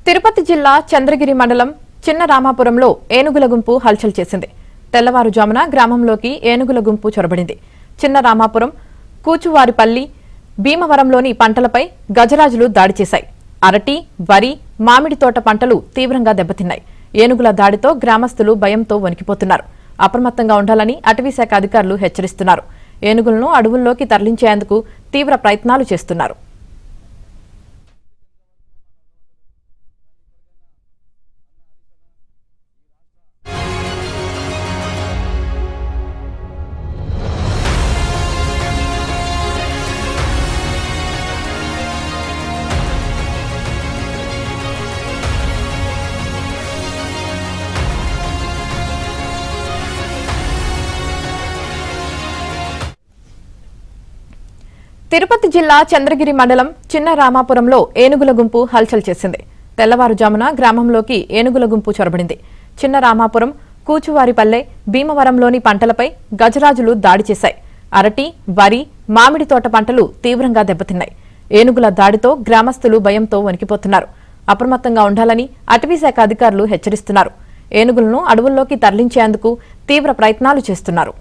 తిరుపతి జిల్లా చంద్రగిరి మండలం చిన్న రామాపురంలో ఏనుగుల గుంపు హల్చల్ చేసింది. తెల్లవారుజామున గ్రామంలోకి ఏనుగుల గుంపు చొరబడింది. చిన్న రామాపురం, కూచువారిపల్లి, భీమవరంలోని పంటలపై గజరాజులు దాడి చేశాయి. అరటి, వరి, మామిడి తోట పంటలు తీవ్రంగా దెబ్బతిన్నాయి. ఏనుగుల దాడితో గ్రామస్తులు భయంతో వణికిపోతున్నారు. అప్రమత్తంగా ఉండాలని అటవీశాఖ అధికారులు హెచ్చరిస్తున్నారు. ఏనుగులను అడవుల్లోకి తరలించేందుకు తీవ్ర ప్రయత్నాలు చేస్తున్నారు. తిరుపతి జిల్లా చంద్రగిరి మండలం చిన్న రామాపురంలో ఏనుగుల గుంపు హల్చల్ చేసింది. తెల్లవారుజామున గ్రామంలోకి ఏనుగుల గుంపు చొరబడింది. చిన్న రామాపురం, కూచువారిపల్లె, భీమవరంలోని పంటలపై గజరాజులు దాడి చేశాయి. అరటి, వరి, మామిడి తోట పంటలు తీవ్రంగా దెబ్బతిన్నాయి. ఏనుగుల దాడితో గ్రామస్తులు భయంతో వణికిపోతున్నారు. అప్రమత్తంగా ఉండాలని అటవీశాఖ అధికారులు హెచ్చరిస్తున్నారు. ఏనుగులను అడవుల్లోకి తరలించేందుకు తీవ్ర ప్రయత్నాలు చేస్తున్నారు.